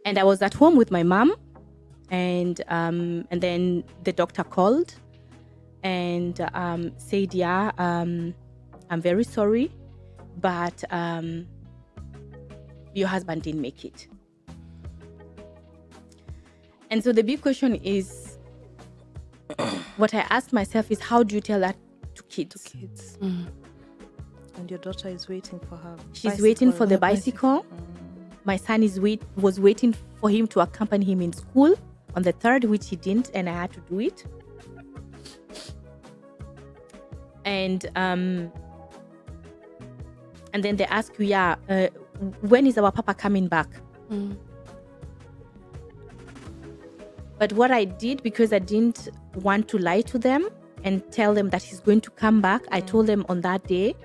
And I was at home with my mom, and then the doctor called and said, yeah, I'm very sorry, but your husband didn't make it. And so the big question is, what I asked myself is, how do you tell that to kids? And your daughter is waiting for her. She's waiting for the bicycle. My son was waiting for him to accompany him in school on the 3rd, which he didn't, and I had to do it. And then they ask you, when is our papa coming back? But what I did, because I didn't want to lie to them and tell them that he's going to come back, I told them on that day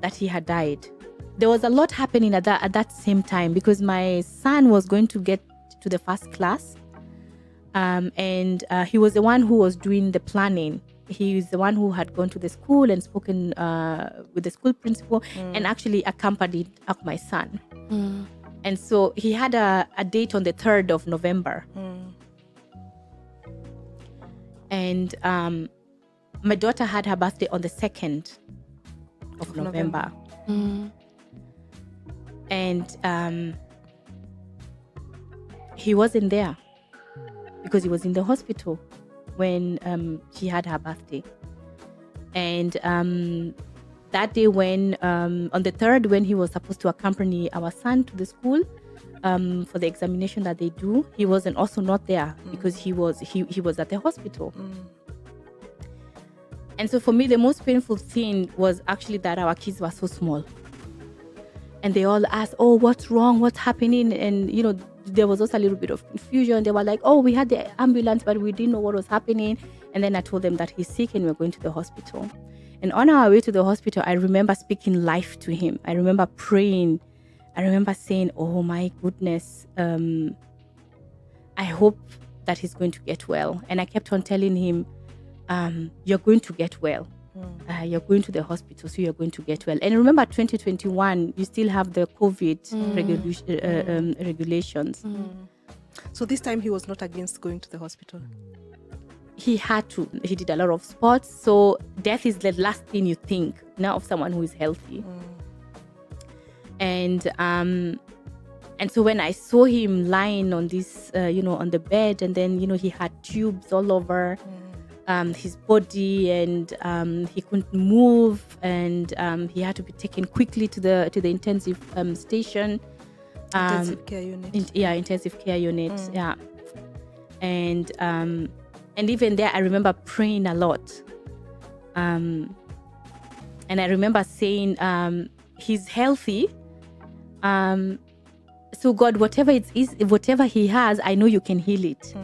that he had died. There was a lot happening at that same time, because my son was going to get to the first class, and he was the one who was doing the planning. He was the one who had gone to the school and spoken with the school principal and actually accompanied up my son. And so he had a date on the 3rd of November. And my daughter had her birthday on the 2nd of November. And he wasn't there because he was in the hospital when she had her birthday. And that day when, on the 3rd, when he was supposed to accompany our son to the school for the examination that they do, he wasn't also not there because he was at the hospital. And so for me, the most painful thing was actually that our kids were so small. And they all asked, oh, what's wrong? What's happening? And, you know, there was also a little bit of confusion. They were like, oh, we had the ambulance, but we didn't know what was happening. And then I told them that he's sick and we're going to the hospital. And on our way to the hospital, I remember speaking life to him. I remember praying. I remember saying, oh, my goodness, I hope that he's going to get well. And I kept on telling him, you're going to get well. You're going to the hospital, so you're going to get well. And remember, 2021, you still have the COVID regulations. So this time he was not against going to the hospital? He had to. He did a lot of sports. So death is the last thing you think now of someone who is healthy. And so when I saw him lying on this, on the bed, and then, he had tubes all over his body, and he couldn't move, and he had to be taken quickly to the intensive station. Intensive care unit. Intensive care unit. Yeah. And even there, I remember praying a lot. And I remember saying, he's healthy. So God, whatever it is, whatever he has, I know you can heal it.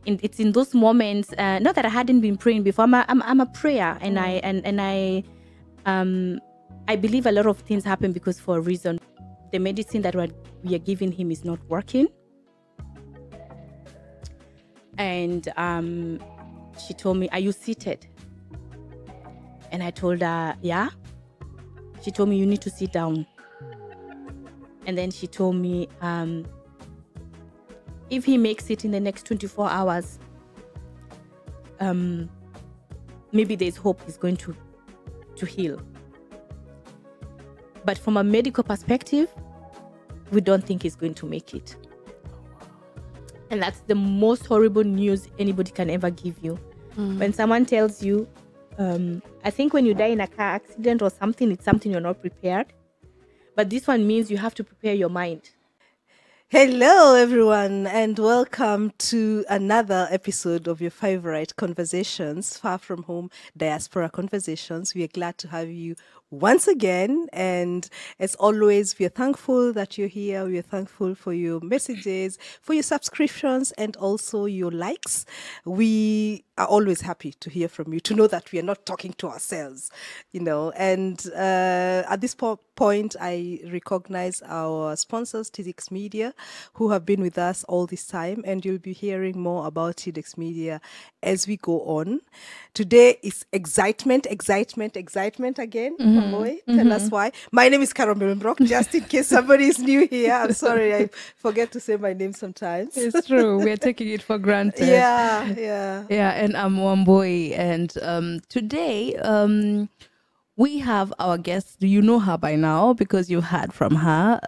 And it's in those moments, not that I hadn't been praying before. I'm a prayer, and I believe a lot of things happen because for a reason. The medicine that we are giving him is not working. And she told me, are you seated? And I told her, yeah. She told me, you need to sit down. And then she told me, if he makes it in the next 24 hours, maybe there's hope he's going to heal. But from a medical perspective, we don't think he's going to make it. And that's the most horrible news anybody can ever give you. When someone tells you, I think when you die in a car accident or something, it's something you're not prepared. But this one means you have to prepare your mind. Hello, everyone, and welcome to another episode of your favorite conversations, Far From Home Diaspora Conversations. We are glad to have you once again. And as always, we are thankful that you're here. We are thankful for your messages, for your subscriptions, and also your likes. We are always happy to hear from you, to know that we are not talking to ourselves, And at this point, I recognize our sponsors, TEDx Media, who have been with us all this time, and you'll be hearing more about TEDx Media as we go on. Today is excitement again. Mamoy, tell us why. My name is Carol Millenbrock, just in case somebody is new here. I'm sorry, I forget to say my name sometimes. It's true. We're taking it for granted. Yeah. Yeah, and I'm Wamboy. And today, we have our guest. You know her by now because you heard from her.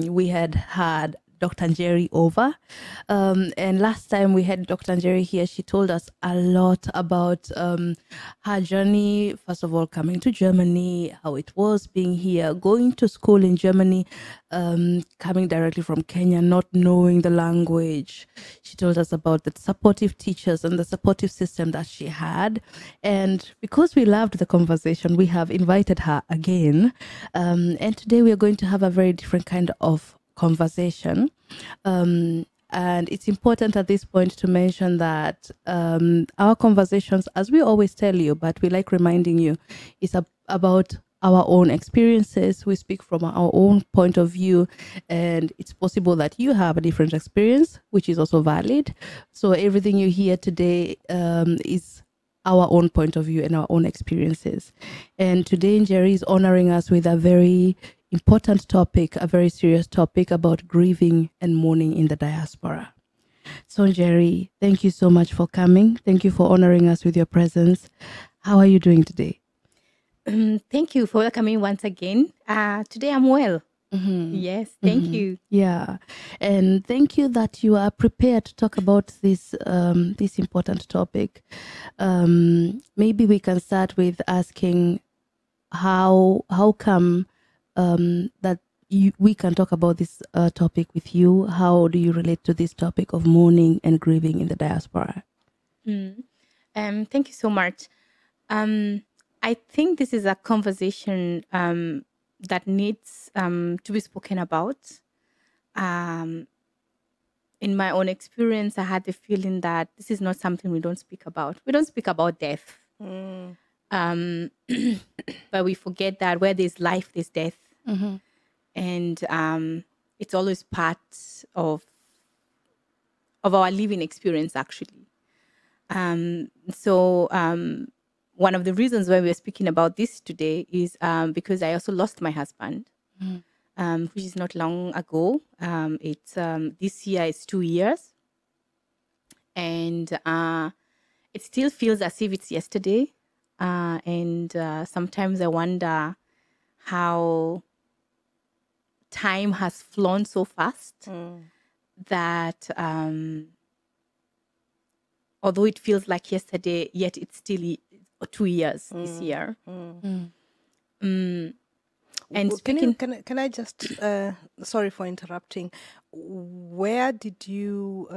We had Dr. Njeri over. And last time we had Dr. Njeri here, she told us a lot about her journey. First of all, coming to Germany, how it was being here, going to school in Germany, coming directly from Kenya, not knowing the language. She told us about the supportive teachers and the supportive system that she had. And because we loved the conversation, we have invited her again. And today we are going to have a very different kind of conversation. And it's important at this point to mention that our conversations, as we always tell you, but we like reminding you, is about our own experiences. We speak from our own point of view, and it's possible that you have a different experience, which is also valid. So everything you hear today is our own point of view and our own experiences. And today, Njeri is honoring us with a very important topic, a very serious topic about grieving and mourning in the diaspora. So, Njeri, thank you so much for coming. Thank you for honoring us with your presence. How are you doing today? Thank you for coming once again. Today I'm well. Yes, thank you. Yeah, and thank you that you are prepared to talk about this this important topic. Maybe we can start with asking how come that we can talk about this topic with you. How do you relate to this topic of mourning and grieving in the diaspora? Thank you so much. I think this is a conversation that needs to be spoken about. In my own experience, I had the feeling that this is not something we don't speak about. We don't speak about death. But we forget that where there's life, there's death. And it's always part of our living experience, actually. So one of the reasons why we're speaking about this today is because I also lost my husband, which is not long ago. It's this year is 2 years. And it still feels as if it's yesterday. And sometimes I wonder how time has flown so fast that although it feels like yesterday, yet it's still 2 years this year. And speaking, can I just sorry for interrupting. Where did you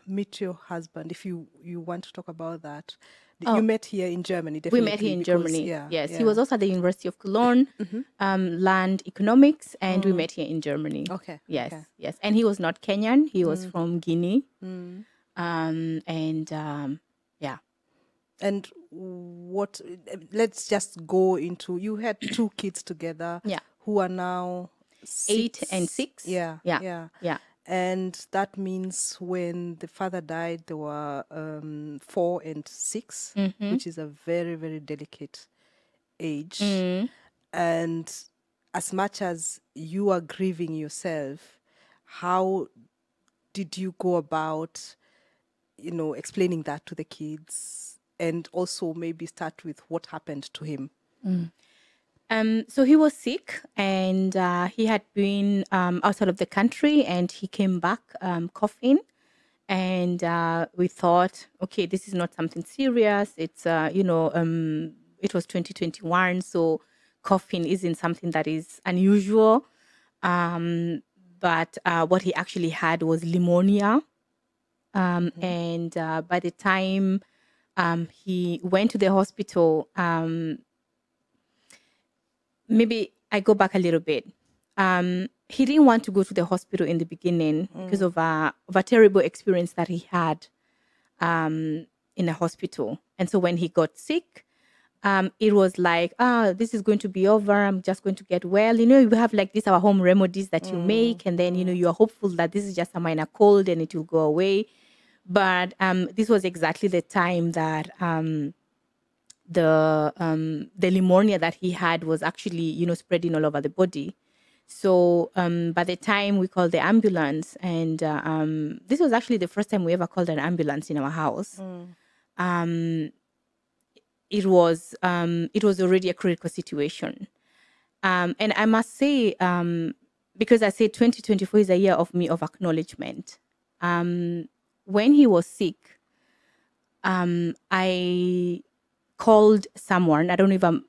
meet your husband? If you want to talk about that. You met here in Germany, definitely. We met here in Germany. Yes, yeah. He was also at the University of Cologne, land economics, and we met here in Germany. Okay. Yes, okay. yes. And he was not Kenyan; he was from Guinea. Yeah. And what? Let's just go into. You had 2 kids together. Yeah. Who are now 8 and 6. Yeah. And that means when the father died, there were 4 and 6, which is a very, very delicate age. And as much as you are grieving yourself, how did you go about, explaining that to the kids? And also maybe start with what happened to him. So he was sick, and he had been outside of the country, and he came back coughing. And we thought, okay, this is not something serious. It's, it was 2021, so coughing isn't something that is unusual. But what he actually had was pneumonia. And by the time he went to the hospital, maybe I go back a little bit. He didn't want to go to the hospital in the beginning because of a terrible experience that he had in a hospital. And so when he got sick, it was like, this is going to be over. I'm just going to get well. You know, you have like these our home remedies that you make, and then, you know, you are hopeful that this is just a minor cold and it will go away. But this was exactly the time that the pneumonia that he had was actually, you know, spreading all over the body. So by the time we called the ambulance, and this was actually the first time we ever called an ambulance in our house. It was already a critical situation. And I must say, because I say 2024 is a year of acknowledgement. When he was sick, I called someone. I don't know if I'm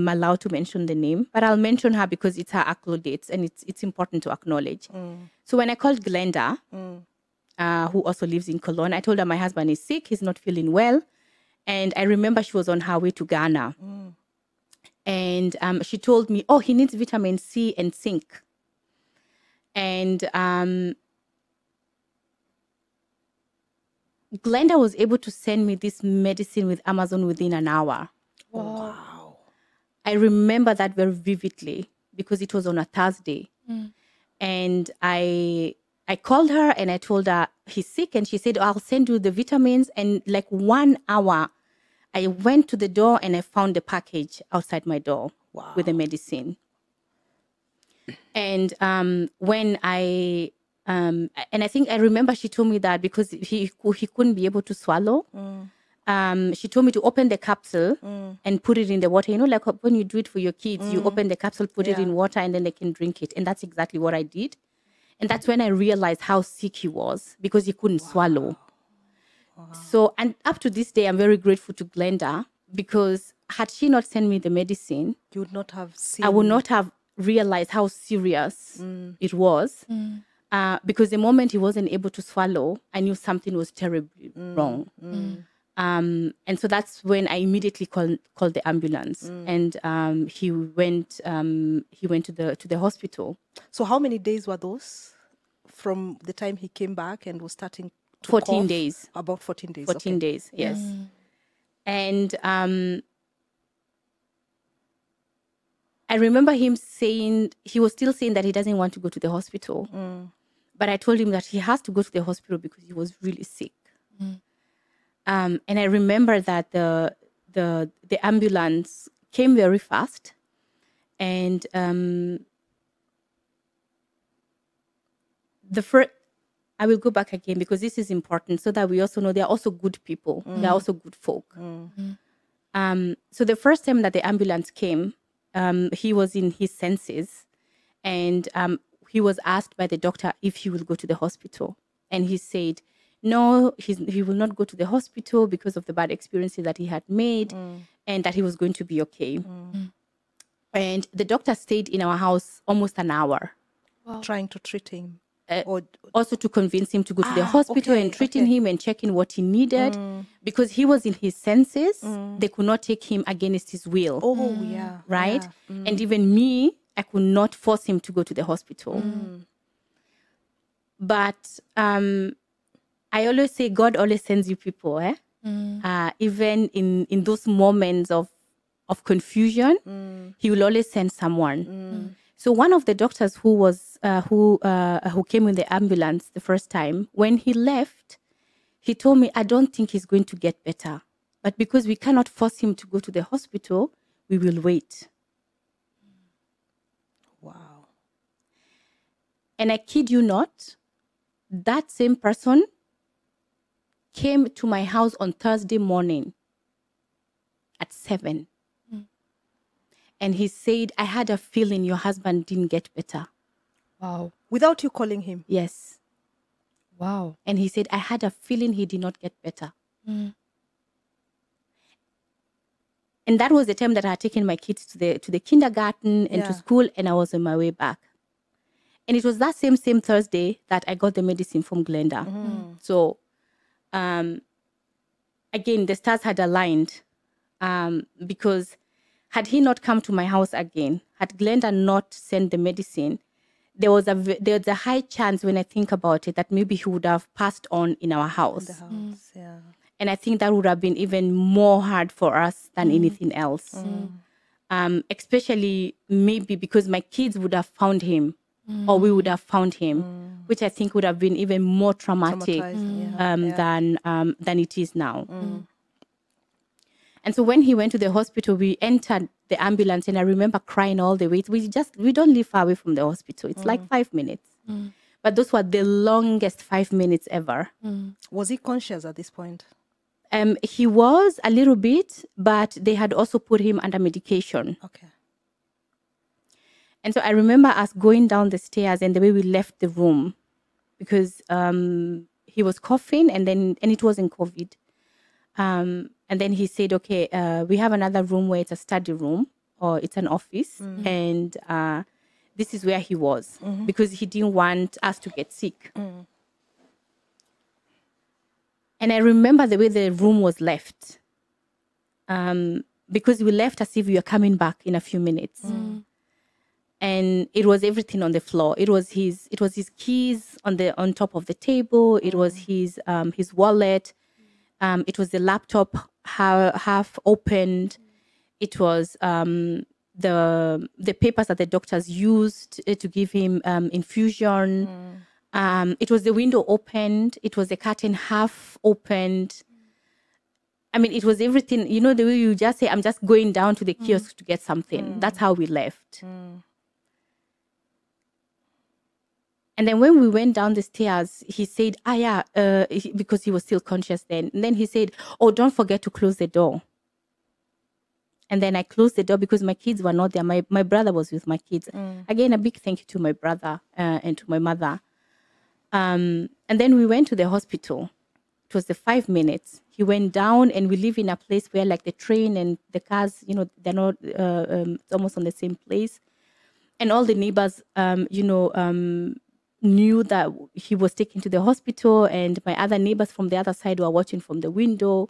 allowed to mention the name, but I'll mention her because it's her accolades and it's important to acknowledge. So when I called Glenda, who also lives in Cologne, I told her my husband is sick. He's not feeling well. And I remember she was on her way to Ghana. And she told me, oh, he needs vitamin C and zinc. And Glenda was able to send me this medicine with Amazon within an hour. Wow. I remember that very vividly because it was on a Thursday. And I called her and I told her he's sick, and she said, I'll send you the vitamins. And like 1 hour, I went to the door and I found the package outside my door with the medicine. And when and I think I remember she told me that because he couldn't be able to swallow. She told me to open the capsule and put it in the water. You know, like when you do it for your kids, you open the capsule, put it in water, and then they can drink it. And that's exactly what I did. And that's when I realized how sick he was because he couldn't swallow. So, and up to this day, I'm very grateful to Glenda because had she not sent me the medicine, You would not have seen. I would not have realized how serious it was. Because the moment he wasn't able to swallow, I knew something was terribly wrong. And so that's when I immediately called the ambulance, and he went to the hospital. So how many days were those from the time he came back and was starting to 14 cough? days. About 14 days. 14 okay. days, yes. And I remember him saying, he was still saying that he doesn't want to go to the hospital. But I told him that he has to go to the hospital because he was really sick. And I remember that the ambulance came very fast. And I will go back again because this is important so that we also know they're also good people. They're also good folk. So the first time that the ambulance came, he was in his senses, and he was asked by the doctor if he will go to the hospital. And he said, no, he will not go to the hospital because of the bad experiences that he had made, and that he was going to be okay. And the doctor stayed in our house almost an hour. Trying to treat him. Also to convince him to go to the hospital and treating him and checking what he needed. Because he was in his senses, they could not take him against his will. Oh, yeah. Right? Yeah. And even me, I could not force him to go to the hospital. But I always say God always sends you people, even in those moments of confusion, he will always send someone. So one of the doctors who came in the ambulance the first time, when he left, he told me, I don't think he's going to get better. But because we cannot force him to go to the hospital, we will wait. Wow. And I kid you not, that same person came to my house on Thursday morning at 7. And he said, I had a feeling your husband didn't get better. Wow. Without you calling him? Yes. Wow. And he said, I had a feeling he did not get better. And that was the time that I had taken my kids to the kindergarten and to school, and I was on my way back. And it was that same Thursday that I got the medicine from Glenda. So, again, the stars had aligned because had he not come to my house again, had Glenda not sent the medicine, there's a high chance when I think about it that maybe he would have passed on in our house. In the house, yeah. And I think that would have been even more hard for us than anything else. Especially maybe because my kids would have found him or we would have found him, which I think would have been even more traumatic than it is now. And so when he went to the hospital, we entered the ambulance and I remember crying all the way. We don't live far away from the hospital. It's like 5 minutes. But those were the longest 5 minutes ever. Was he conscious at this point? He was a little bit, but they had also put him under medication. Okay. And so I remember us going down the stairs and the way we left the room, because he was coughing and it wasn't COVID. And then he said, okay, we have another room where it's a study room or it's an office. And this is where he was because he didn't want us to get sick. And I remember the way the room was left, because we left as if we were coming back in a few minutes. And it was everything on the floor. It was his keys on top of the table. It was his wallet. It was the laptop half opened. It was the papers that the doctors used to give him infusion. It was the window opened. It was the curtain half opened. I mean, it was everything. You know, the way you just say, I'm just going down to the kiosk to get something. That's how we left. And then when we went down the stairs, he said, because he was still conscious then. And then he said, oh, don't forget to close the door. And then I closed the door because my kids were not there. My brother was with my kids. Again, a big thank you to my brother and to my mother. And then we went to the hospital. It was the 5 minutes. He went down and we live in a place where like the train and the cars, you know, they're not it's almost on the same place. And all the neighbors, knew that he was taken to the hospital, and my other neighbors from the other side were watching from the window,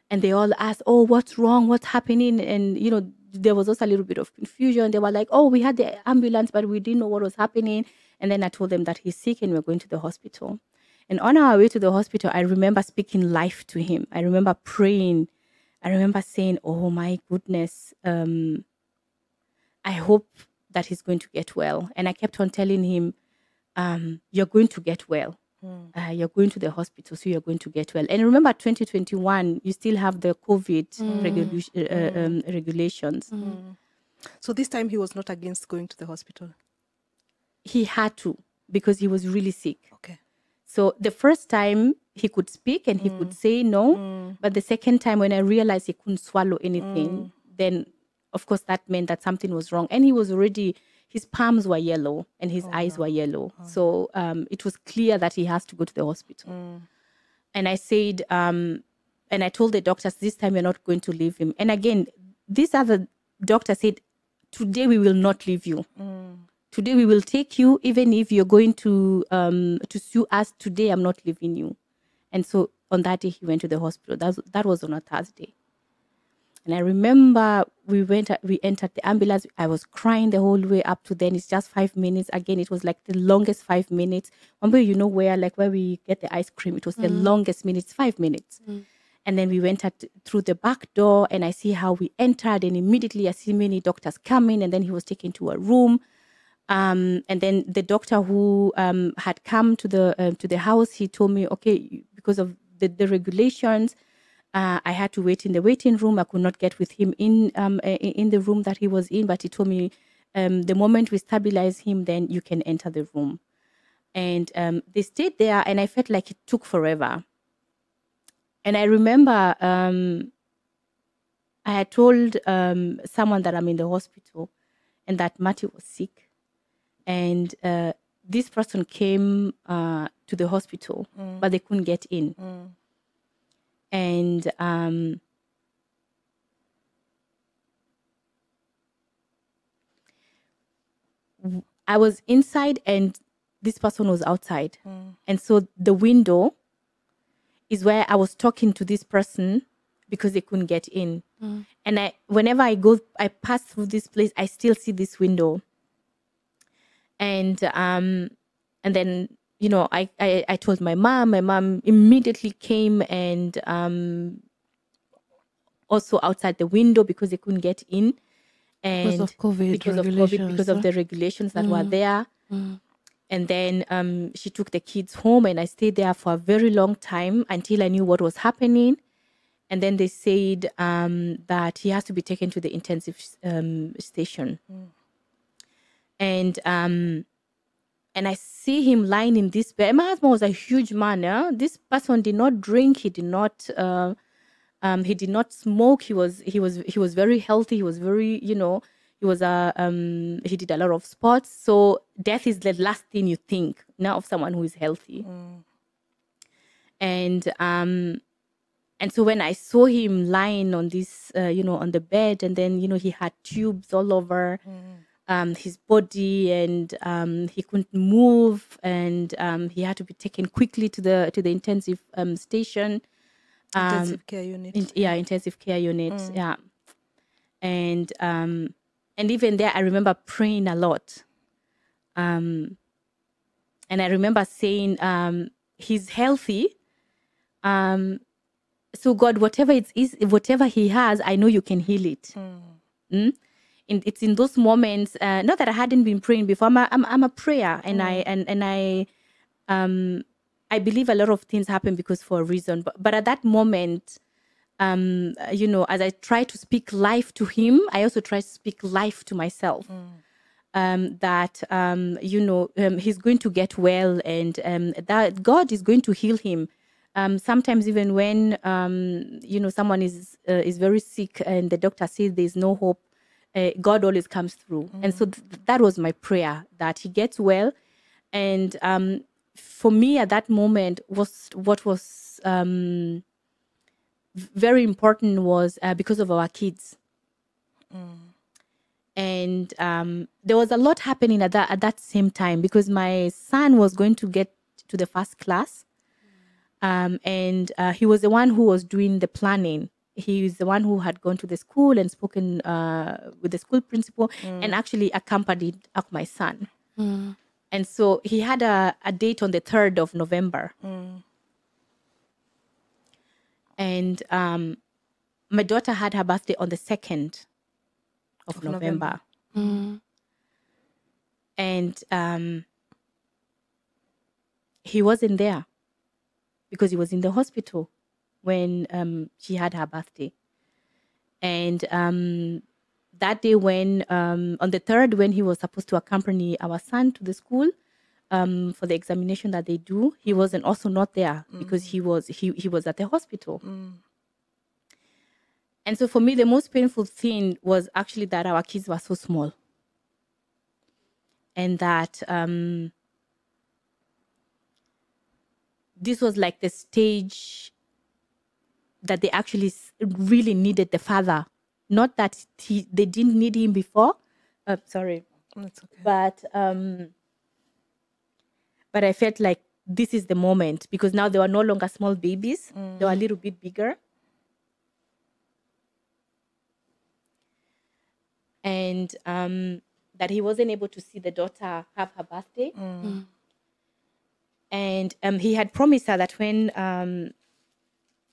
and they all asked, oh, what's wrong? What's happening? And, you know, there was also a little bit of confusion. They were like, oh, we had the ambulance, but we didn't know what was happening. And then I told them that he's sick and we're going to the hospital. And on our way to the hospital, I remember speaking life to him. I remember praying. I remember saying, oh my goodness, I hope that he's going to get well. And I kept on telling him, you're going to get well. You're going to the hospital, so you're going to get well. And remember, 2021, you still have the COVID regulations. So this time he was not against going to the hospital? He had to, because he was really sick. Okay. So the first time he could speak and he could say no, but the second time when I realized he couldn't swallow anything, then of course that meant that something was wrong. And he was already... his palms were yellow and his eyes were yellow. So it was clear that he has to go to the hospital. And I said, and I told the doctors, this time you're not going to leave him. And again, this other doctor said, today we will not leave you. Today we will take you, even if you're going to sue us. Today I'm not leaving you. And so on that day he went to the hospital. That was on a Thursday. And I remember we entered the ambulance. I was crying the whole way up to then. It's just 5 minutes. Again, it was like the longest 5 minutes. Remember, you know, where we get the ice cream, it was the longest minutes, 5 minutes. And then we went through the back door and I see how we entered, and immediately I see many doctors coming, and then he was taken to a room. And then the doctor who had come to the house, he told me, okay, because of the regulations, I had to wait in the waiting room. I could not get with him in the room that he was in, but he told me, the moment we stabilize him, then you can enter the room. And they stayed there, and I felt like it took forever. And I remember I had told someone that I'm in the hospital and that Matthew was sick. And this person came to the hospital, but they couldn't get in. And I was inside and this person was outside. And so the window is where I was talking to this person because they couldn't get in. And whenever I pass through this place, I still see this window. And then I told my mom. My mom immediately came and also outside the window because they couldn't get in, Because and of COVID because of COVID, regulations. because of the regulations that were there. And then she took the kids home, and I stayed there for a very long time until I knew what was happening. And then they said that he has to be taken to the intensive station. And I see him lying in this bed. My husband was a huge man. This person did not drink. He did not. He did not smoke. He was very healthy. He was very, he was he did a lot of sports. So death is the last thing you think now of someone who is healthy. And so when I saw him lying on this, on the bed, and then he had tubes all over his body, and he couldn't move, and he had to be taken quickly to the intensive station. Intensive care unit. Intensive care unit. Yeah. And even there I remember praying a lot. And I remember saying, he's healthy. So God, whatever it is, whatever he has, I know you can heal it. It's in those moments, not that I hadn't been praying before. I'm a prayer, and I believe a lot of things happen because for a reason. But at that moment, as I try to speak life to him, I also try to speak life to myself. That he's going to get well, and that God is going to heal him. Sometimes even when someone is very sick and the doctor says there's no hope, God always comes through. And so that was my prayer, that he gets well. And for me at that moment, what was very important was because of our kids. And there was a lot happening at that same time, because my son was going to get to the first class. And he was the one who was doing the planning. He was the one who had gone to the school and spoken with the school principal and actually accompanied up my son. And so he had a date on the 3rd of November. And my daughter had her birthday on the 2nd of November. And he wasn't there because he was in the hospital when she had her birthday. And that day when, on the 3rd, when he was supposed to accompany our son to the school for the examination that they do, he wasn't also not there because he was at the hospital. And so for me, the most painful thing was actually that our kids were so small. And that this was like the stage that they actually really needed the father. Not that they didn't need him before. Sorry. That's okay. But I felt like this is the moment, because now they were no longer small babies. They were a little bit bigger. And that he wasn't able to see the daughter have her birthday. And he had promised her that when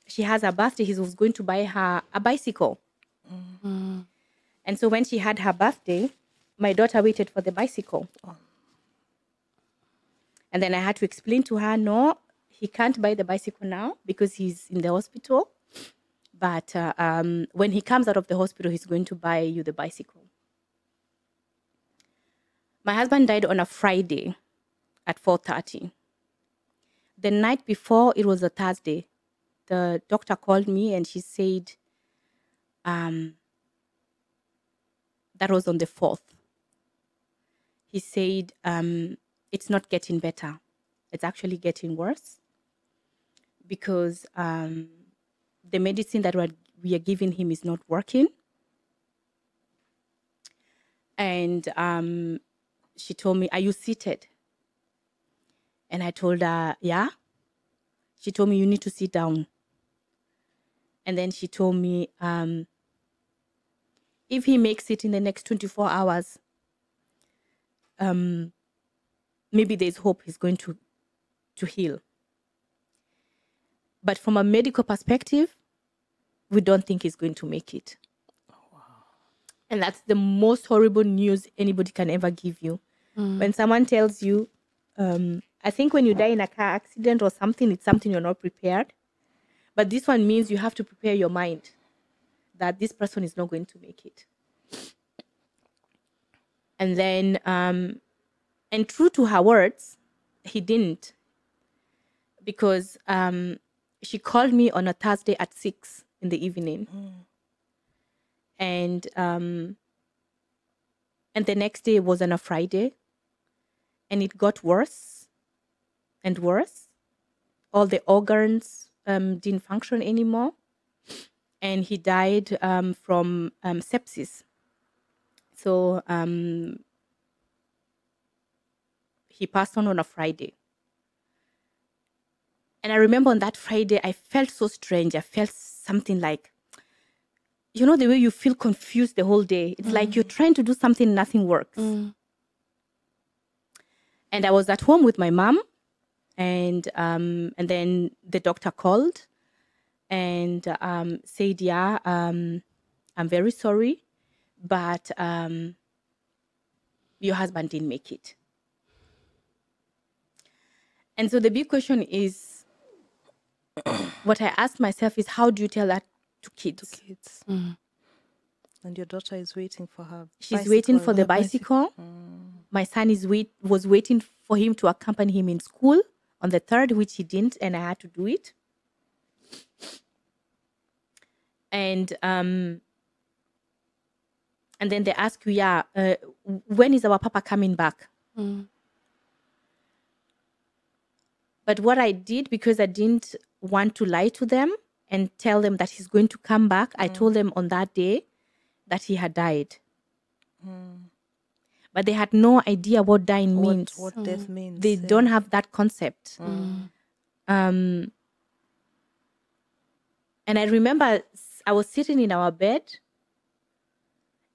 she has her birthday, he was going to buy her a bicycle. And so when she had her birthday, my daughter waited for the bicycle. And then I had to explain to her, no, he can't buy the bicycle now because he's in the hospital. But when he comes out of the hospital, he's going to buy you the bicycle. My husband died on a Friday at 4:30. The night before, it was a Thursday. The doctor called me and she said, that was on the 4th. He said, it's not getting better. It's actually getting worse because the medicine that we are giving him is not working. And she told me, are you seated? And I told her, yeah. She told me, you need to sit down. And then she told me, if he makes it in the next 24 hours, maybe there's hope he's going to to heal. But from a medical perspective, we don't think he's going to make it. And that's the most horrible news anybody can ever give you. When someone tells you, I think when you die in a car accident or something, it's something you're not prepared. But this one means you have to prepare your mind that this person is not going to make it. And then, and true to her words, he didn't. Because she called me on a Thursday at 6 in the evening. And the next day was on a Friday. And it got worse and worse. All the organs didn't function anymore. And he died from sepsis. So he passed on a Friday. And I remember on that Friday, I felt so strange. I felt something like, you know, the way you feel confused the whole day. It's like you're trying to do something, nothing works. And I was at home with my mom, and then the doctor called and said, yeah, I'm very sorry, but your husband didn't make it. And so the big question is, what I asked myself is, how do you tell that to kids? And your daughter is waiting for her She's waiting for the bicycle. My son was waiting for him to accompany him in school on the 3rd, which he didn't, and I had to do it. And then they ask you, when is our papa coming back? But what I did, because I didn't want to lie to them and tell them that he's going to come back, I told them on that day that he had died. But they had no idea what dying means. What death means. They don't have that concept. And I remember I was sitting in our bed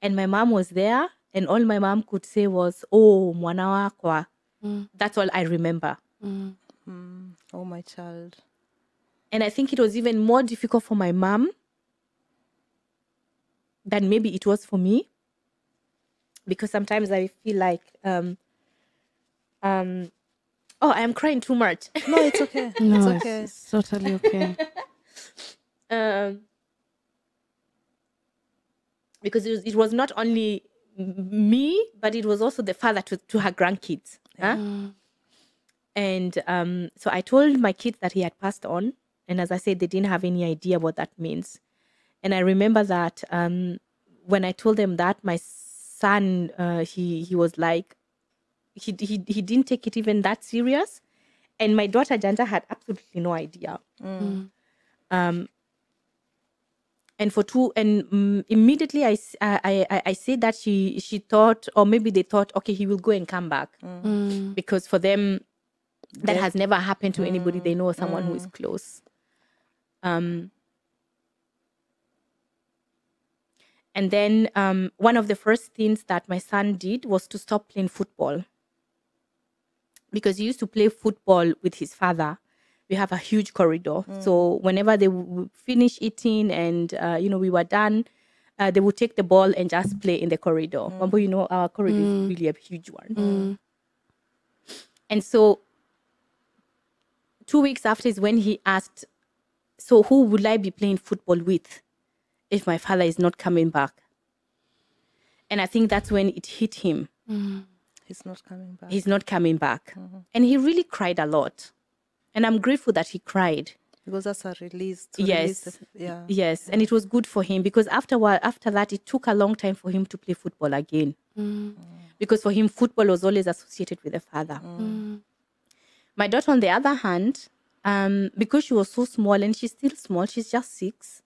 and my mom was there, and all my mom could say was, "Oh, mwana wakwa." That's all I remember. Oh, my child. And I think it was even more difficult for my mom than maybe it was for me, because sometimes I feel like, oh, I am crying too much. No, it's okay. No, it's okay. it's totally okay. Because it was not only me, but it was also the father to her grandkids. And so I told my kids that he had passed on. And as I said, they didn't have any idea what that means. And I remember that when I told them that, my son, he was like, he didn't take it even that serious. And my daughter Janja had absolutely no idea. And immediately I said that she thought, or maybe they thought, okay, he will go and come back, because for them that has never happened to anybody they know, or someone who is close. And then one of the first things that my son did was to stop playing football, because he used to play football with his father. We have a huge corridor. So whenever they would finish eating and, we were done, they would take the ball and just play in the corridor. But, our corridor is really a huge one. And so 2 weeks after is when he asked, so who would I be playing football with if my father is not coming back? And I think that's when it hit him. He's not coming back. He's not coming back. And he really cried a lot. And I'm grateful that he cried. Because that's a release. Yes. Yes. And it was good for him, because after that, it took a long time for him to play football again. Because for him, football was always associated with the father. My daughter, on the other hand, because she was so small, and she's still small, she's just 6,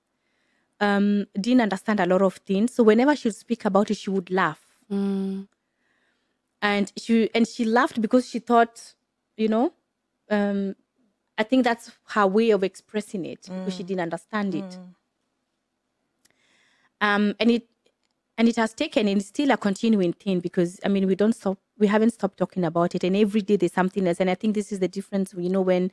didn't understand a lot of things. So whenever she would speak about it, she would laugh. And she laughed because she thought, I think that's her way of expressing it, because she didn't understand it. And And it has taken, and it's still a continuing thing, because I mean, we haven't stopped talking about it, and every day there's something else. And I think this is the difference, when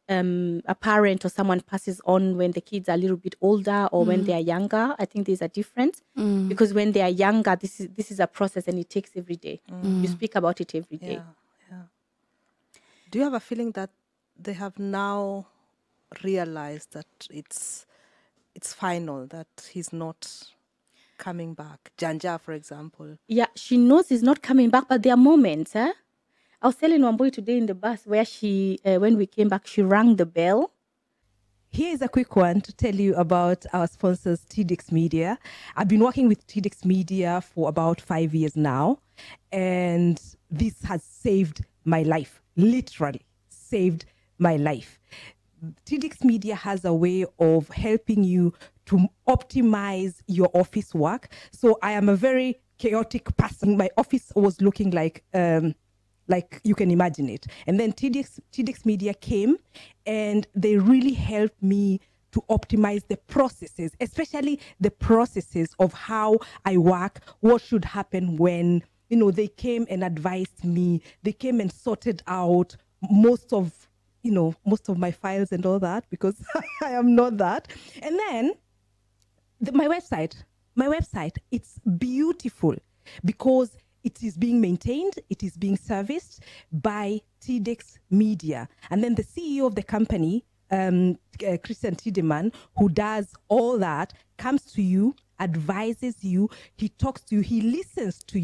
a parent or someone passes on when the kids are a little bit older or when they are younger. I think there's a difference, because when they are younger, this is a process, and it takes every day. You speak about it every day. Yeah. Do you have a feeling that they have now realized that it's final, that he's not coming back? Janja, for example. Yeah, she knows he's not coming back, but there are moments. I was telling Wambui today in the bus where she, when we came back, she rang the bell. Here is a quick one to tell you about our sponsors, TDX Media. I've been working with TDX Media for about 5 years now, and this has saved my life, literally saved my life. TDX Media has a way of helping you to optimize your office work. So I am a very chaotic person. My office was looking like you can imagine it. And then TDX Media came, and they really helped me to optimize the processes, especially the processes of how I work, what should happen when, they came and advised me. They came and sorted out most of my files and all that, because I am not that. And then my website, it's beautiful because it is being maintained, it is being serviced by TDX Media. And then the CEO of the company, Christian Tiedemann, who does all that, comes to you, advises you, he talks to you, he listens to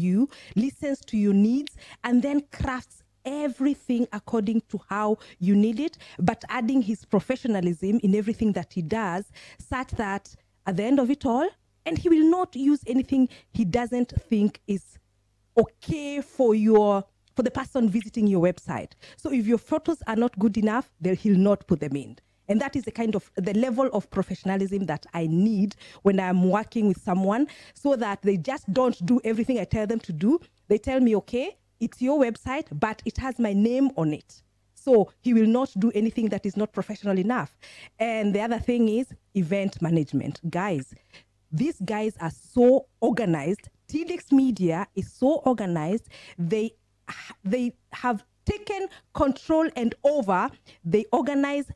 your needs, and then crafts everything according to how you need it, but adding his professionalism in everything that he does, such that at the end of it all, and he will not use anything he doesn't think is okay for the person visiting your website. So if your photos are not good enough, then he'll not put them in. And that is the level of professionalism that I need when I'm working with someone, so that they just don't do everything I tell them to do. They tell me, okay, it's your website, but it has my name on it. So he will not do anything that is not professional enough. And the other thing is event management. Guys, these guys are so organized. TDX Media is so organized. They have taken control and over. They organize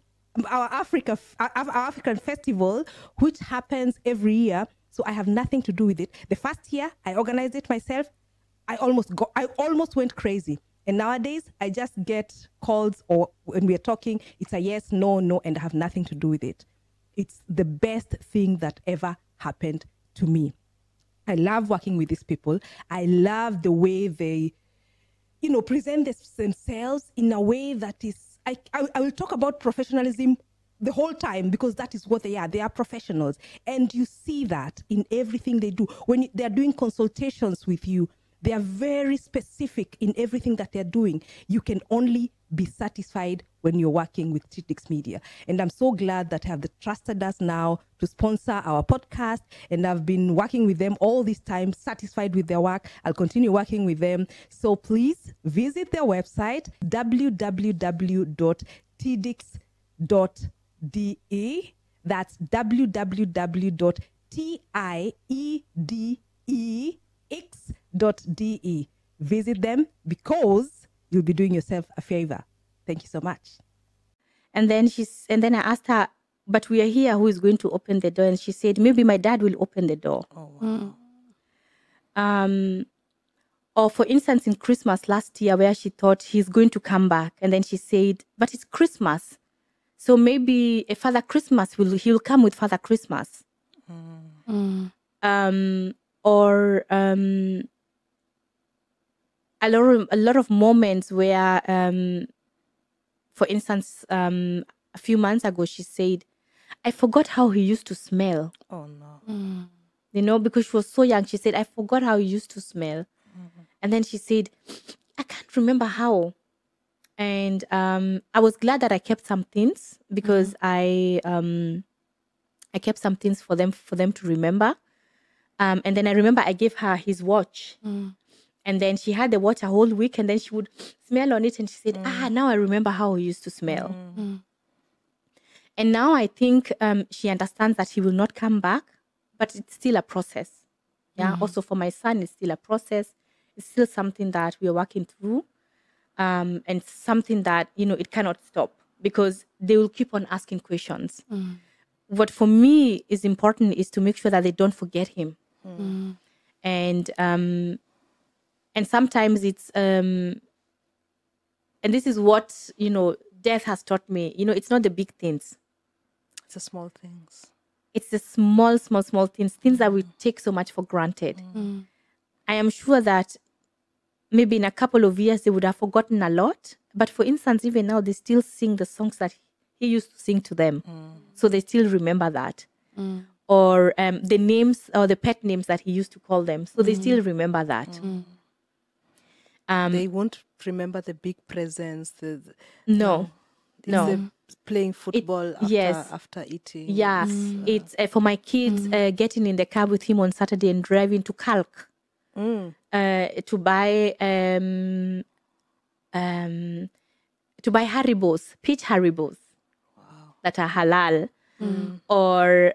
our African festival, which happens every year. So I have nothing to do with it. The first year I organized it myself. I almost went crazy. And nowadays I just get calls, or when we're talking, it's a yes, no, and I have nothing to do with it. It's the best thing that ever happened to me. I love working with these people. I love the way they, present themselves in a way that is, I will talk about professionalism the whole time, because that is what they are. They are professionals. And you see that in everything they do. When they're doing consultations with you, they are very specific in everything that they're doing. You can only be satisfied when you're working with TDX Media. And I'm so glad that have trusted us now to sponsor our podcast. And I've been working with them all this time, satisfied with their work. I'll continue working with them. So please visit their website, www.tidix.de. That's www.tidix.de. Visit them, because you'll be doing yourself a favor. Thank you so much. And then I asked her, but we are here, who is going to open the door? And she said, maybe my dad will open the door. Oh, wow. Or for instance, in Christmas last year, where she thought he's going to come back. And then she said, but it's Christmas. So maybe a Father Christmas, he'll come with Father Christmas. Or a lot of moments where, for instance, a few months ago, she said, I forgot how he used to smell. Oh, no. Because she was so young. She said, I forgot how he used to smell. And then she said, I can't remember how. And I was glad that I kept some things, because I kept some things for them to remember. And then I remember I gave her his watch. And then she had the watch a whole week, and then she would smell on it, and she said, now I remember how he used to smell. And now I think she understands that he will not come back, but it's still a process. Yeah. Also for my son, it's still a process. It's still something that we are working through. And something that, it cannot stop because they will keep on asking questions. What for me is important is to make sure that they don't forget him. And sometimes it's and this is what death has taught me. It's not the big things. It's the small things. It's the small things that we take so much for granted. I am sure that maybe in a couple of years they would have forgotten a lot. But for instance, even now they still sing the songs that he used to sing to them. So they still remember that. Or the names or the pet names that he used to call them. So they still remember that. They won't remember the big presents. No. The playing football after eating. Yeah. It's for my kids getting in the car with him on Saturday and driving to Kalk. To buy Haribos, peach Haribos that are halal, or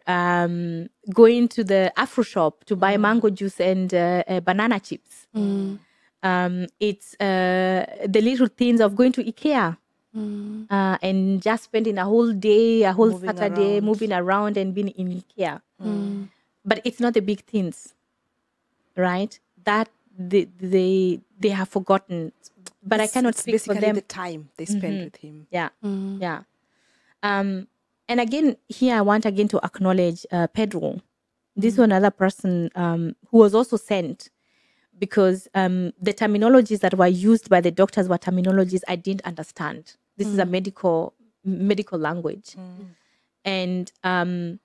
going to the Afro shop to buy mango juice and banana chips. It's the little things of going to IKEA and just spending a whole day, a whole Saturday moving around and being in IKEA. But it's not the big things, right? That they have forgotten, but I cannot speak for them. Basically, the time they spend with him. Yeah, yeah. And again, here I want again to acknowledge Pedro. This was another person who was also sent because the terminologies that were used by the doctors were terminologies I didn't understand. This is a medical language, and I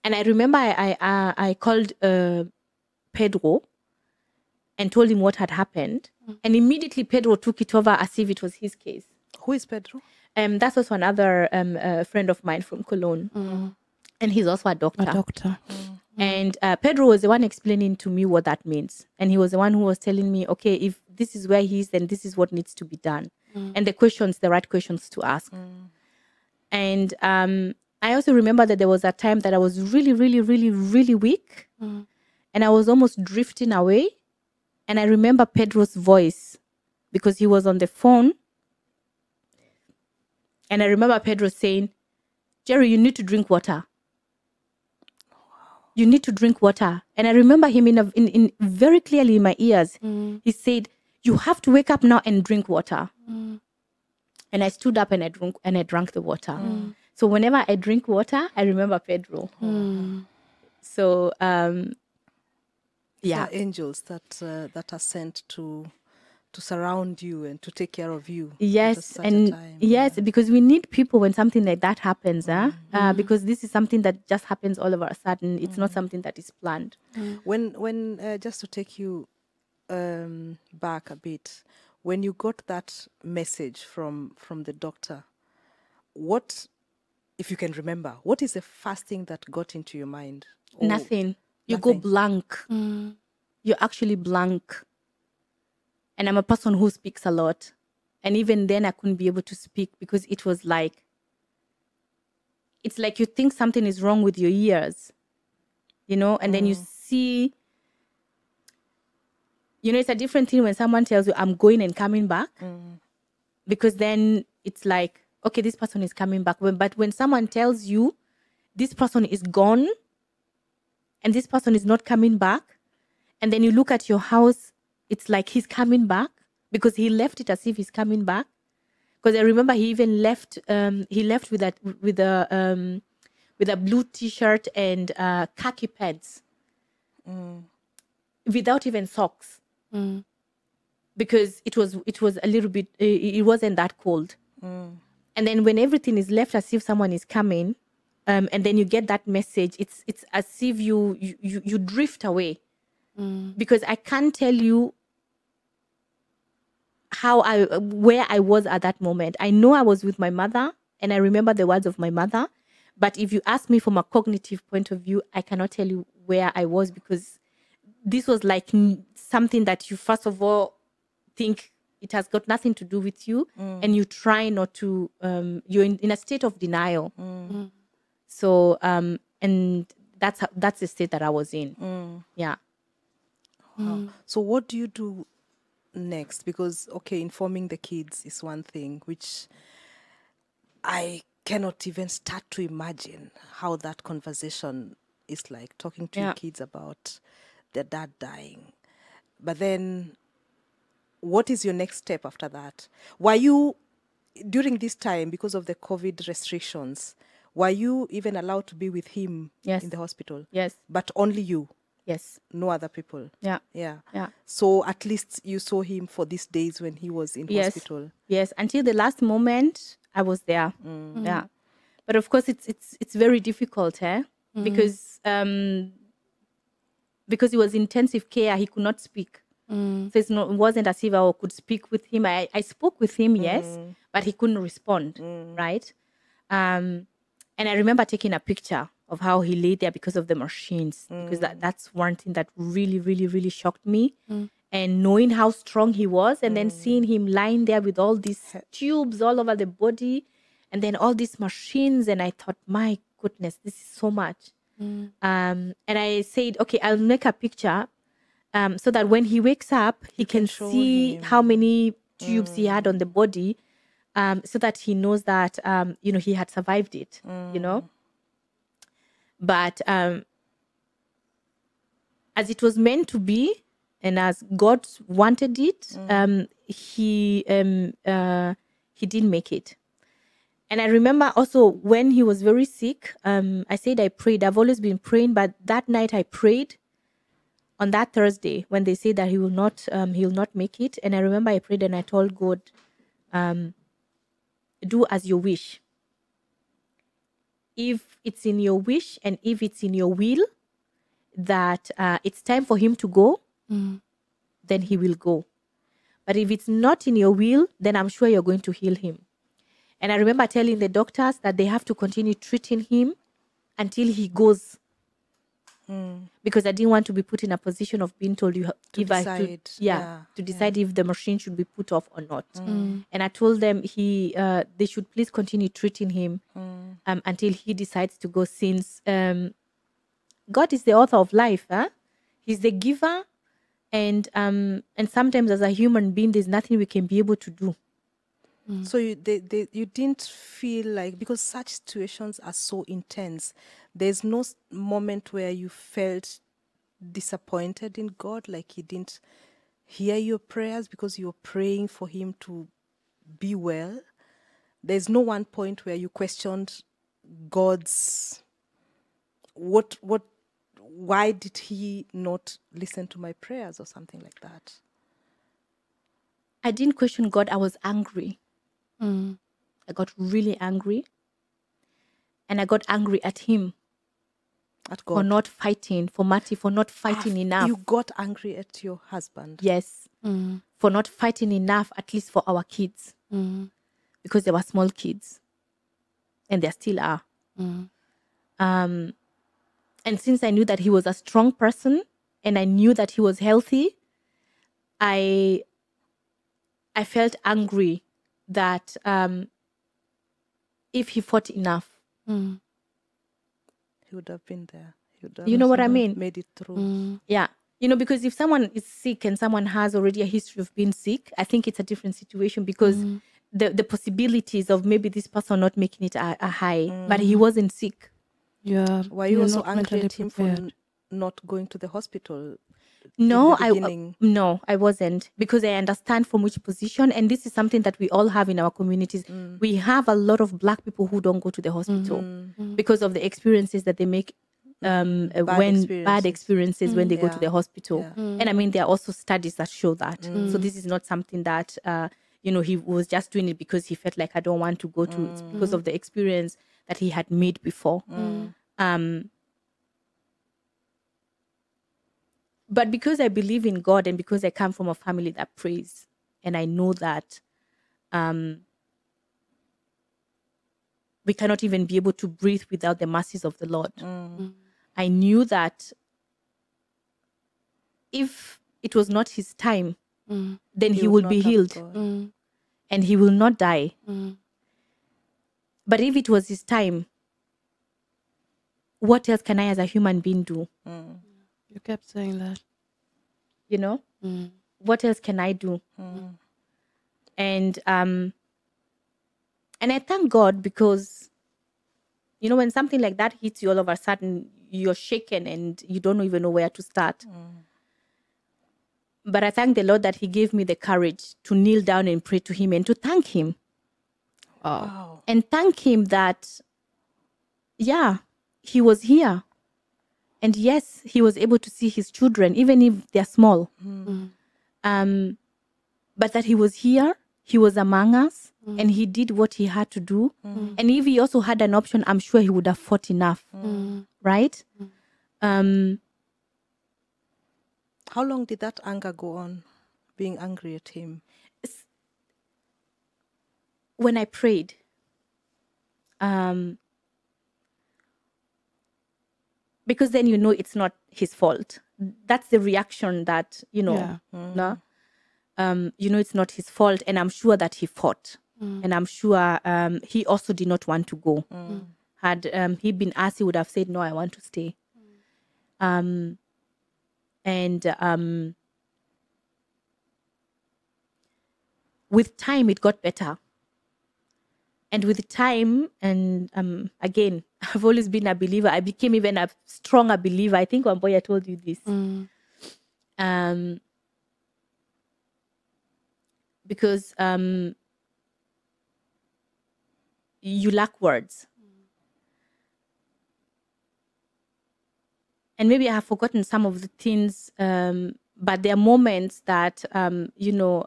remember I called Pedro and told him what had happened. And immediately Pedro took it over as if it was his case. Who is Pedro? That's also another friend of mine from Cologne. And he's also a doctor. And Pedro was the one explaining to me what that means. And he was the one who was telling me, okay, if this is where he is, then this is what needs to be done. And the right questions to ask. And I also remember that there was a time that I was really, really, really, really weak. And I was almost drifting away. And I remember Pedro's voice because he was on the phone. And I remember Pedro saying, Jerry, you need to drink water. You need to drink water. And I remember him in very clearly in my ears. He said, you have to wake up now and drink water. And I stood up and I drank the water. So whenever I drink water, I remember Pedro. So yeah, angels that are sent to surround you and to take care of you. Yes, because we need people when something like that happens. Because this is something that just happens all of a sudden. It's not something that is planned. When just to take you back a bit, when you got that message from the doctor, what, if you can remember, what is the first thing that got into your mind? Nothing. You go blank. You're actually blank. And I'm a person who speaks a lot. And even then I couldn't be able to speak because it was like, it's like you think something is wrong with your ears, and then you see, it's a different thing when someone tells you I'm going and coming back, because then it's like, okay, this person is coming back. But when someone tells you this person is gone and this person is not coming back, and then you look at your house, it's like he's coming back because he left it as if he's coming back. Because I remember he even left. He left with a blue T-shirt and khaki pants, without even socks, because it was a little bit. It wasn't that cold. And then when everything is left as if someone is coming, and then you get that message, it's as if you drift away. Because I can't tell you where I was at that moment. I know I was with my mother and I remember the words of my mother. But if you ask me from a cognitive point of view, I cannot tell you where I was, because this was like something that you first of all think it has got nothing to do with you, and you try not to, you're in a state of denial. So, and that's the state that I was in. Yeah. Wow. So what do you do next? Because, okay, informing the kids is one thing, which I cannot even start to imagine how that conversation is like, talking to your Yeah. kids about their dad dying. But then, what is your next step after that? Were you, during this time, because of the COVID restrictions, were you even allowed to be with him Yes. in the hospital? Yes. But only you, Yes. no other people? Yeah. Yeah. Yeah. So at least you saw him for these days when he was in Yes. hospital. Yes. Until the last moment, I was there. Yeah. But of course, it's very difficult, because he was intensive care, he could not speak. So it wasn't as if I could speak with him. I spoke with him, yes, but he couldn't respond, right? And I remember taking a picture of how he lay there because of the machines, because that's one thing that really, really, really shocked me. And knowing how strong he was, and then seeing him lying there with all these tubes all over the body, and then all these machines, and I thought, my goodness, this is so much. And I said, okay, I'll make a picture so that when he wakes up, he can show see him. how many tubes he had on the body, so that he knows that, he had survived it, But as it was meant to be, and as God wanted it, he didn't make it. And I remember also when he was very sick, I said I prayed. I've always been praying, but that night I prayed on that Thursday when they said that he will not make it. And I remember I prayed and I told God, do as you wish. If it's in your wish and if it's in your will that it's time for him to go, then he will go. But if it's not in your will, then I'm sure you're going to heal him. And I remember telling the doctors that they have to continue treating him until he goes. Because I didn't want to be put in a position of being told to decide if the machine should be put off or not. And I told them they should please continue treating him until he decides to go, since God is the author of life. He's the giver, and sometimes as a human being, there's nothing we can be able to do. So you didn't feel like, because such situations are so intense, there's no moment where you felt disappointed in God, like he didn't hear your prayers because you were praying for him to be well? There's no one point where you questioned God's why did he not listen to my prayers or something like that? I didn't question God. I was angry. I got really angry. And I got angry at him. At God? For not fighting, for Marty, for not fighting enough. You got angry at your husband? Yes. For not fighting enough, at least for our kids. Because they were small kids. And they still are. And since I knew that he was a strong person and I knew that he was healthy, I felt angry that if he fought enough, he would have been there. He would have, you know what I mean? Made it through. Yeah. Because if someone is sick and someone has already a history of being sick, I think it's a different situation, because the possibilities of maybe this person not making it are high, but he wasn't sick. Yeah. Were you also angry at him for not going to the hospital? No, I wasn't, because I understand from which position, and this is something that we all have in our communities. We have a lot of Black people who don't go to the hospital because of the experiences that they make bad experiences when they go to the hospital. And I mean, there are also studies that show that. So this is not something that he was just doing it because he felt like, I don't want to go to. It's because of the experience that he had made before. But because I believe in God and because I come from a family that prays, and I know that we cannot even be able to breathe without the mercies of the Lord. I knew that if it was not his time, then he will be healed and he will not die. But if it was his time, what else can I as a human being do? You kept saying that. You know, what else can I do? And I thank God because, you know, when something like that hits you all of a sudden, you're shaken and you don't even know where to start. But I thank the Lord that he gave me the courage to kneel down and pray to him and to thank him. Wow. And thank him that, yeah, he was here. And yes, he was able to see his children, even if they're small. But that he was here, he was among us, and he did what he had to do. And if he also had an option, I'm sure he would have fought enough. Right? How long did that anger go on, being angry at him? When I prayed, because then you know it's not his fault. That's the reaction that, you know, no? You know it's not his fault, and I'm sure that he fought. And I'm sure he also did not want to go. Had he been asked, he would have said, no, I want to stay. With time, it got better. And with time, and again, I've always been a believer. I became even a stronger believer. I think one boy I told you this. Because you lack words. And maybe I have forgotten some of the things, but there are moments that, you know,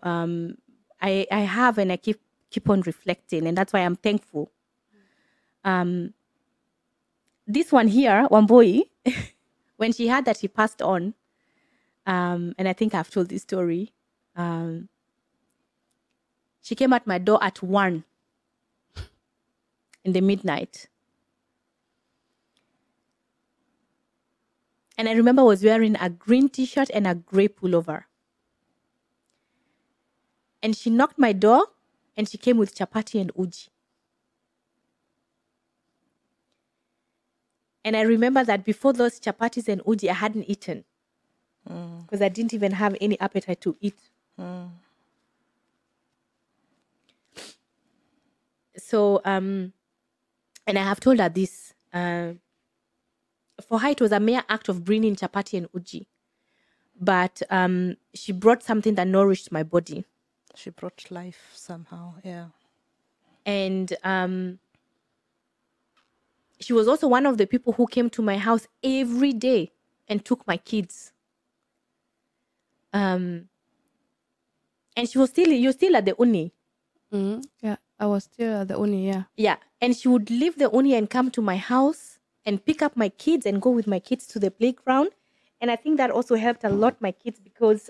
I have, and I keep on reflecting, and that's why I'm thankful. This one here, one boy, when she heard that he passed on, and I think I've told this story, she came at my door at 1 in the midnight. And I remember I was wearing a green t-shirt and a gray pullover. And she knocked my door, and she came with chapati and uji. And I remember that before those chapatis and uji, I hadn't eaten. Because I didn't even have any appetite to eat. So, and I have told her this. For her, it was a mere act of bringing chapati and uji. But she brought something that nourished my body. She brought life somehow, yeah. And she was also one of the people who came to my house every day and took my kids. And you're still at the uni. Yeah, I was still at the uni, yeah. Yeah, and she would leave the uni and come to my house and pick up my kids and go with my kids to the playground. And I think that also helped a lot my kids because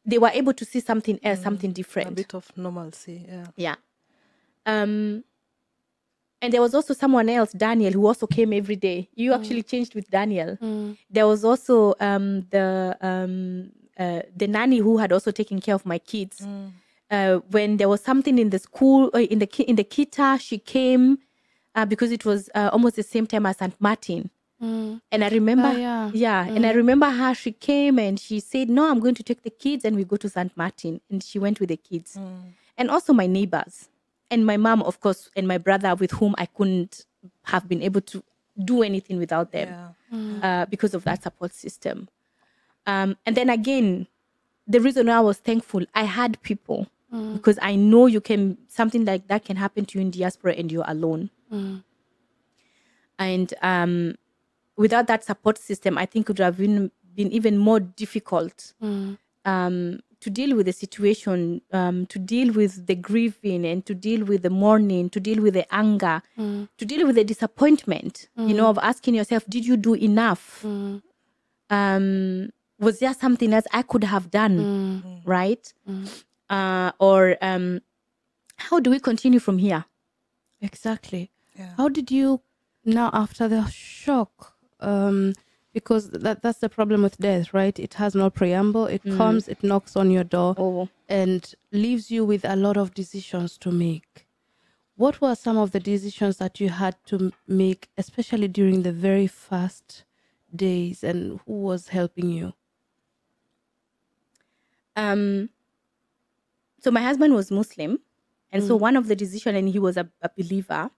they were able to see something else, something different. A bit of normalcy, yeah. Yeah. And there was also someone else, Daniel, who also came every day. You actually changed with Daniel. There was also the nanny who had also taken care of my kids. When there was something in the school, in the kita, she came because it was almost the same time as St. Martin. And I remember, and I remember her, she came and she said, no, I'm going to take the kids, and we go to St. Martin. And she went with the kids. And also my neighbors. And my mom, of course, and my brother, with whom I couldn't have been able to do anything without them because of that support system. And then again, the reason why I was thankful, I had people because I know something like that can happen to you in diaspora and you're alone. And without that support system, I think it would have been even more difficult to deal with the situation, to deal with the grieving, and to deal with the mourning, to deal with the anger, to deal with the disappointment, you know, of asking yourself, did you do enough? Was there something else I could have done, right? Or how do we continue from here? Exactly. Yeah. How did you, now after the shock, because that's the problem with death, right? It has no preamble. It comes, it knocks on your door and leaves you with a lot of decisions to make. what were some of the decisions that you had to make, especially during the very first days, and who was helping you? So my husband was Muslim, and so one of the decision, and he was a believer.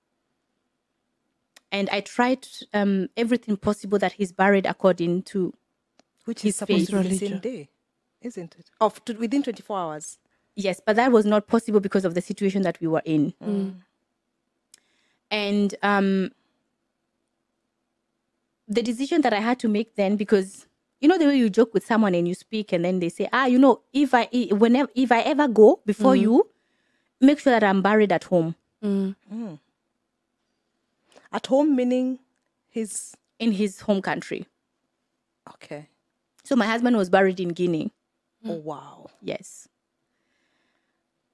And I tried everything possible that he's buried according to Which his is supposed to be the religion. same day, isn't it? Within 24 hours. Yes, but that was not possible because of the situation that we were in. And the decision that I had to make then, because you know the way you joke with someone and you speak, and then they say, if I ever go before you, make sure that I'm buried at home. At home, meaning in his home country. Okay. So my husband was buried in Guinea. Oh, wow. Yes.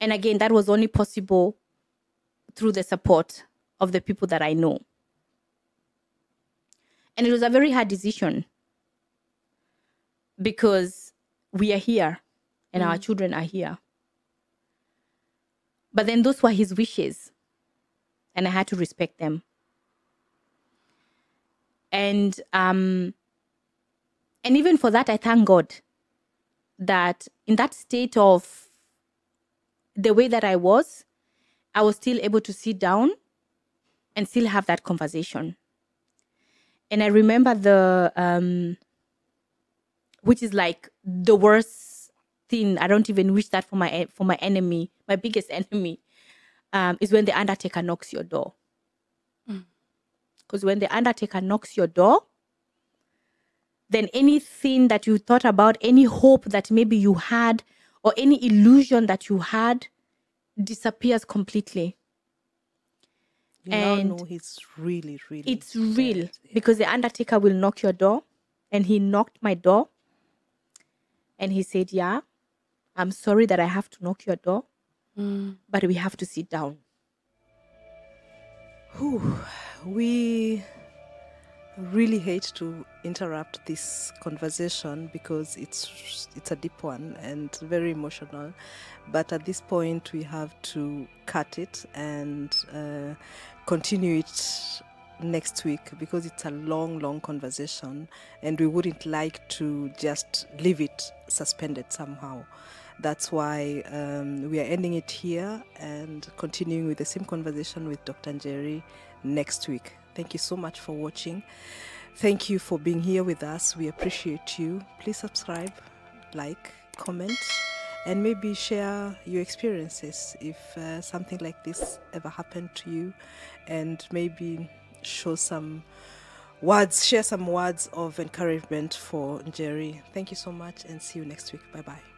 And again, that was only possible through the support of the people that I know. And it was a very hard decision because we are here and our children are here. But then those were his wishes, and I had to respect them. And even for that, I thank God that in that state of the way that I was still able to sit down and still have that conversation. And I remember which is like the worst thing. I don't even wish that for my enemy. My biggest enemy is when the undertaker knocks your door. Because when the undertaker knocks your door, then anything that you thought about, any hope that maybe you had, or any illusion that you had, disappears completely. You now know he's really, really it's real, because the undertaker will knock your door. And he knocked my door. And he said, yeah, I'm sorry that I have to knock your door, but we have to sit down. We really hate to interrupt this conversation because it's a deep one and very emotional. But at this point, we have to cut it and continue it next week because it's a long conversation and we wouldn't like to just leave it suspended somehow. That's why we are ending it here and continuing with the same conversation with Dr. Njeri next week. Thank you so much for watching. Thank you for being here with us. We appreciate you. Please subscribe, like, comment, and maybe share your experiences if something like this ever happened to you, and maybe share some words of encouragement for Njeri. Thank you so much and see you next week. Bye-bye.